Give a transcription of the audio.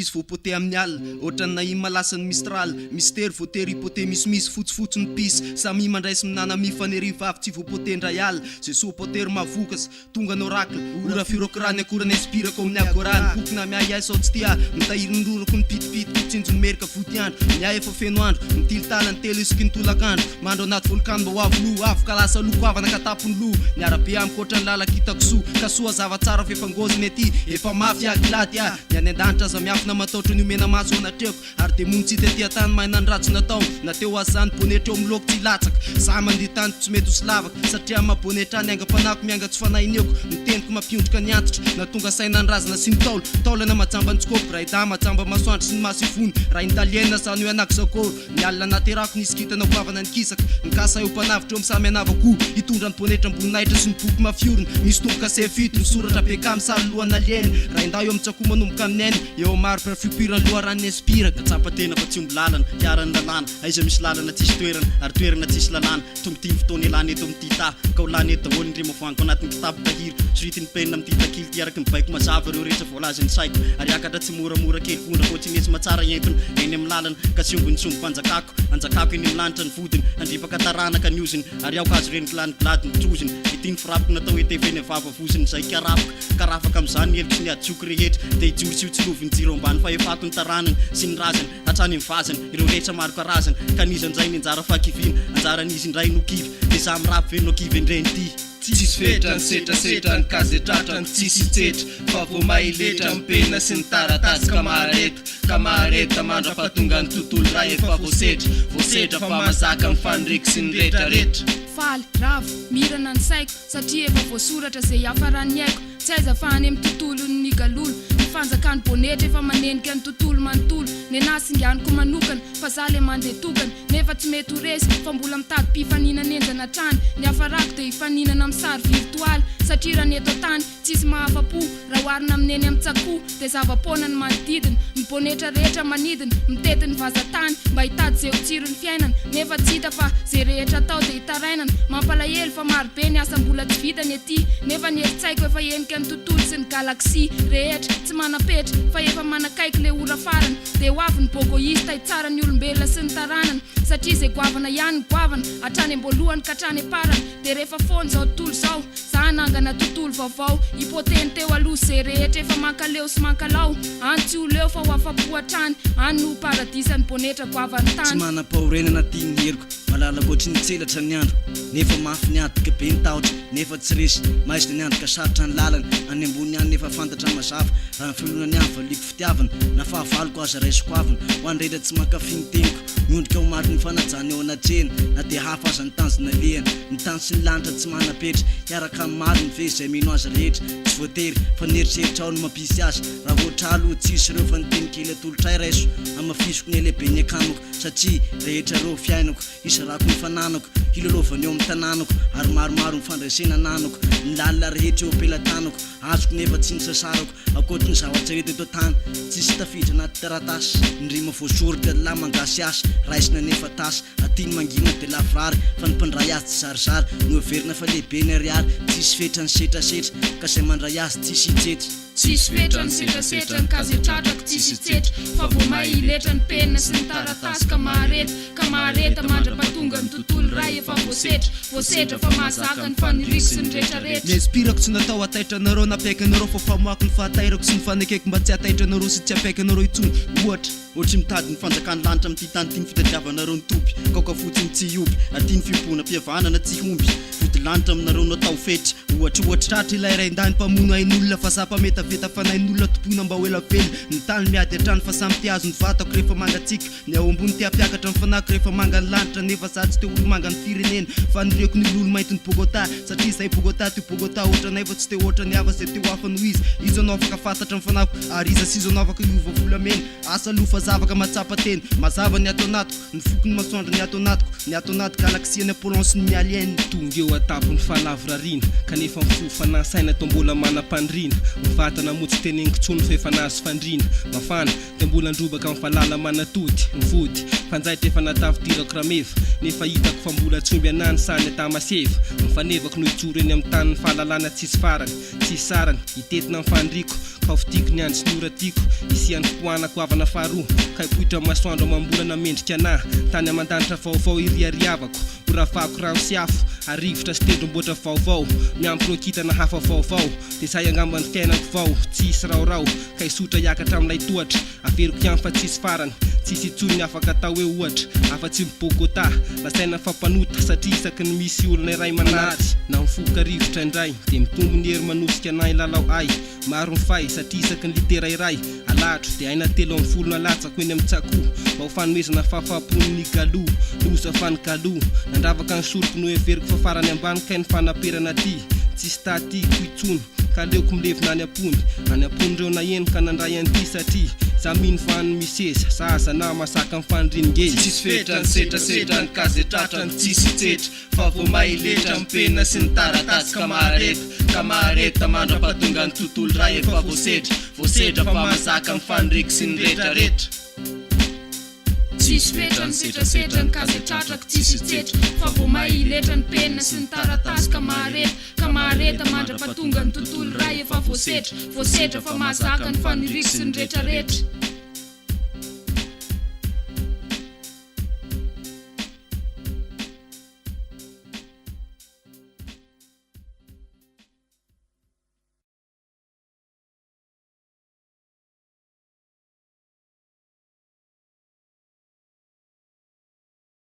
izy voapote amin'ny alina ohatrany naima lasany mistral mystère voatery pote misimisy fotsifotsy ny pisy samy mandraisy minana mifanery vavy tsy voapote ndray alina zay soa potery mavokasa tonga ny oracle ora firokirany akorany inspirako amin'ny agorany kokona miay sao tsy tia mitahiry rorako ny pitipity tsinjony merika votiandro miay efa feno andro mitilitala ny telo isaky ny tolakandro mandro anaty volkano mba hoavy lo afaka lasa loko avana katapony lo miarabe amiko ohatrany lalakitako so ka soa zava-tsara fefangoziny aty efa mafy agilaty ny any an-danitra aza miafina mataotro ny omena maso anatreko ary de mony tsy tetya tany mahay nandratsy natao nateo azy zany bonetra eo amin'ny loko tsy latsaka za mandeha tany tsy mety ho sy lavaka satria mabonetra ny aingam-panako mianga tsy fanahineko miteniko mampiontroka ny antitra na tonga sainandrazana sy ny taolana majamba ny tsikopy raha ida majamba masoandro sy ny masifony raha indaliena zany hoe anakizakoro ny alina naterako nisy kitana hoavana ny kisaka mikasa eo mpanavitra eo misamy anavako hitondra ny bonetra amboninaitra sy ny boky mafiorina misy tomboka sefito ny soratra beka misary lohana alieny raha inda eo amitsako manomboka amineny eo maro perfupirany loharan'ny inspira katsapa tena fa tsy omby lalana hiarany lalàna aiza misy lalana tsisy toerana ary toerana tsisy lalàna tombotiny fotoana elany eto amin'ny tita ka ho lany eto daholo ndre mavango anatin'ny kitapo tahiry soritiny penina amin'ny titakily tiaraky mibaiko mazava ireo rehetra voalazany saiko ary akatra tsy moramora kely fondra fô tsy nesy matsara entona eny amin'ny lalana ka tsy ombony tsombo fanjakako anjakako eny amin'ny lanitra ny vodiny andripaka taranaka ny oziny ary aoka azy reny kilany gladiny troziny itiny firapiko natao eteveny vava voziny zay karafaka amin'izany helitry ny adjoky rehetra dia ijory tsy hotsiloviny jiro ambany fa efato ny taranany sy ny razany hatrany mivazany ireo rehetra maro karazany ka nizan'izay ny anjara fakivina anjaranizy indray nokivy dia za mirapy ve nokivy endreny ty tsisy fetra ny setrasetra ny kazetratra ny tsisy tsetra fa vo mailetra mipena sy ny taratasy ka mahareta mandra-pahatonga ny tontolo raha efa voasetra fa mazaka ny fanondreky sy ny rehetrarehetra faly ravo mirana ny saiko satria efa voasoratra zay hafarany aiko tsy aiza fahany amin'ny tontolony galolo fanjakany bonetra efa manenika ny tontolo manontolo ny anasinganiko manokana fa za le mandeha tokana nefa tsy mety ho resy fa mbola mitady mpifaninana enjana trany ny hafarako dia hifaninana amin'ny sary virtualy satria raha ny eto tany tsisy mahafa-po raha hoarina amineny amin'ny tsako dia zava-pona ny manodidina ny bonetra rehetra manidina mitety ny vazatany mba hitady zay ho tsiro ny fiainana nefa tsy hita fa zay rehetra atao dia hitarainana mampalahelo fa marobe ny asa mbola tsy vitany aty nefa ny eritsaiko efa enika ny tontolo sy ny galaxia rehetra tsy manapetra fa efa manakaiky le ora farany dia hoavy ny bogoista hitsara ny olombelona sy ny taranana satria zay goavana ihany ny goavana hatrany amboalohany ka hatrany aparany dia rehefa foany zao tontolo zao za hanangana tontolo vaovao hipoteny teo aloha zay rehetra efa mankaleo sy mankalao any tsy oleo fa ho afa-po hatrany any no paradisany bonetra goavany tany tsy manam-pahorenana tia ny heriko malala goatry ny tselatra ny andro nefa mafy ny adika be ny tahotra nefa tsy resy maizina ny andro ka sarotra ny lalana any ambony any nefa fantatra mazava raha ny filonany any valiko fitiavana na fahavaloko aza raisiko avana ho an'rehetra tsy mankafy ny teniko miondrika ho maro ny fanajany eo anatrena na dia hafa aza ny tanjona lehana ny tany sy ny lanitra tsy manapetra hiaraka amin'ny maro ny vezy zay mino azy rehetra tsy voatery fa neritreritra ao no mampisy azy raha voatra aloha tsisy ireo fa niteny kely atolotray raiso amafisoko ny alehibe ny akanako satria rehetra reo fiainako isarako ny fananako hiloloavany eo amin'ny tanànako ary maromaro ny fandraisena nanako ny lalina rehetra eo ampelantanako azoko nefa tsy ny sasarako akoatra ny zava-tsareto eto tany tsisy tafiditra anaty taratasy nyrima voasoritra la mangasy asa raisina nefa tasy atiny mangina dia lavirary fa ny mpandray azy tsy zarizary no averina fa lehibe ny ariary tsisy fetra ny setrasetra ka zay mandray azy tsisy hitsetra tsisy fetra ny setrasetra ny kazetratrako tsisy hitsetra fa vo mailetra ny penina sy ny taratasy ka mahareta mandra-pahatonga ny tontolo ray efa voasetra fa mahazaka ny faniriko sy ny rehetrarehetra ny inspirako tsy natao ataitra anareo napiaika anareo fa famoako ny fahatairako sy ny fanekeko mba tsy ataitra anareo sy tsy apiaika anareo itsony ohatra mitady ny fanjakany lanitra amin'ity tany tiany fitadiavanareo ny topy kaoka fotsiny tsy ioby atiany fimpona mpiavanana tsy homby vody lanitra aminareo no atao fetra ohatra tratra ilay ray indany mpamono hain'olona fa za mpametaveta fanahin'olona tompona mba ho ela vely ny tany miady hatrany fa samy tiazo ny vatako rehefa mangatsika ny ao ambony ty ampiakatra ny fanako rehefa manga ny lanitra nefa za tsy teo olo manga ny firenena fa nireko ny lolo mainty ny Bogota satria zay Bogota ty Bogota ohatranay fa tsy teo ohatra ny ava zay teo hafa no izy anao afaka fantatra ny fanako ary iza sizo anao afaka iova volamena asa aloha fa zavaka matsapa teny mazava ny atao anatiko ny fokony masoandro ny atao anatiko galaxia ny Apollon sy ny alien tonga eo tapony fahalavorarina kanefa mifofanansaina to mbola manam-pandrina mivatana motsy tenengintsony fa efa nazo fandrina mafana de mbola androbaka amin'ny falala manatody mivody fanjaitra efa natavidirako rameva nefa hitako fa mbola tsomby anany sany atamasefa mifanevako no ijoro eny amin'ny tanin'ny fahalalana tsisy farany tsisy sarany hitetina amin'ny fandriko ka fitiko ny andro sy noratiko isian'ny foanako avana faharoa ka hipoitra masoandro amam-bolana mendrika anahy tany aman-danitra vaovao iriariavako orafako rano sy afo arivotra sy tendromboatra vaovao miampirokitana hafa vaovao de say angambany fiainako vao tsisy raorao ka hisotra hiakatra amin'ilay tohatra averiko ihany fa tsisy farany tsisy itsony afaka atao hoe ohatra afa-tsy mibogota lasaina fampanota satria isaky ny misy olona iray manaty na mifoka rivotra indray de mitombo ny hery manosika anahy lalao ay maro mifay satria isaky ny litera iray alatro de aina 3 nalatsako eny amin'ny tsakoho mba ho fanomezana fahafaham-pon'ny galo loza fany galo nandravaka ny soroko no everiko fa farany ambany kai ny fanaperana ty tsisy tatiko itsony ka leoko milevina any ampony reo na eno ka nandray an'ity satria za mino fany misesa sasa na masaka amin'ny fandriningeza tsisy fetra ny setrasetra ny kazetratra ny tsisy tsetra fa vo mailetra ny penina sy ny taratasy ka mahareta mandra-pahatonga ny tontolo ray efa voasetra fa mazaka ny fandriky sy ny retraretra tsisy fetra ny setrasetra ny kazetratraka tsisy tsetra fa vo mailetra ny penina sy ny taratasy ka mahareta mandra-pahatonga ny tontolo ray efa voasetra fa mazaka ny faniriky sy ny retraretra